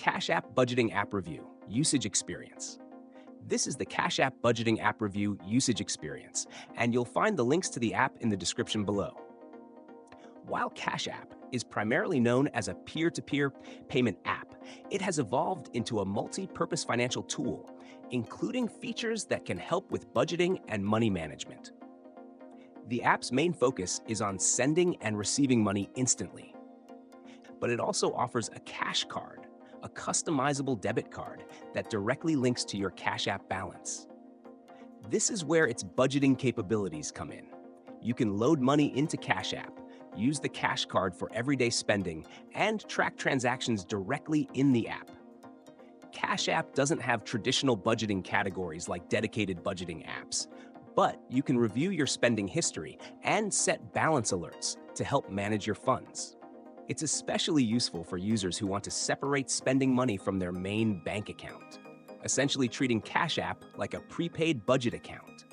Cash App Budgeting App Review Usage Experience. This is the Cash App Budgeting App Review Usage Experience, and you'll find the links to the app in the description below. While Cash App is primarily known as a peer-to-peer payment app, it has evolved into a multi-purpose financial tool, including features that can help with budgeting and money management. The app's main focus is on sending and receiving money instantly, but it also offers a cash card, a customizable debit card that directly links to your Cash App balance. This is where its budgeting capabilities come in. You can load money into Cash App, use the cash card for everyday spending, and track transactions directly in the app. Cash App doesn't have traditional budgeting categories like dedicated budgeting apps, but you can review your spending history and set balance alerts to help manage your funds. It's especially useful for users who want to separate spending money from their main bank account, essentially treating Cash App like a prepaid budget account.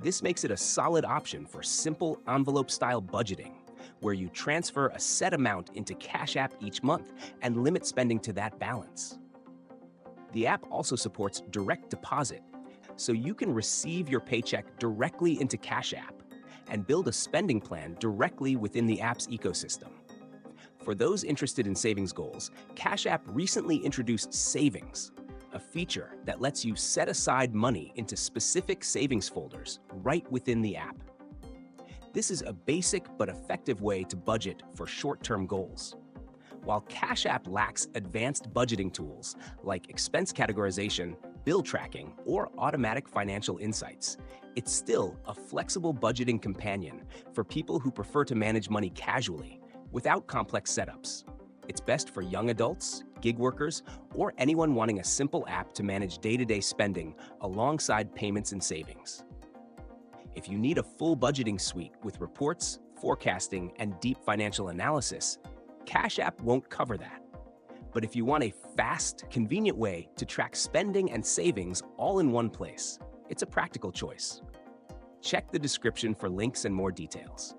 This makes it a solid option for simple envelope-style budgeting, where you transfer a set amount into Cash App each month and limit spending to that balance. The app also supports direct deposit, so you can receive your paycheck directly into Cash App and build a spending plan directly within the app's ecosystem. For those interested in savings goals, Cash App recently introduced Savings, a feature that lets you set aside money into specific savings folders right within the app. This is a basic but effective way to budget for short-term goals. While Cash App lacks advanced budgeting tools like expense categorization, bill tracking, or automatic financial insights, it's still a flexible budgeting companion for people who prefer to manage money casually, without complex setups. It's best for young adults, gig workers, or anyone wanting a simple app to manage day-to-day spending alongside payments and savings. If you need a full budgeting suite with reports, forecasting, and deep financial analysis, Cash App won't cover that. But if you want a fast, convenient way to track spending and savings all in one place, it's a practical choice. Check the description for links and more details.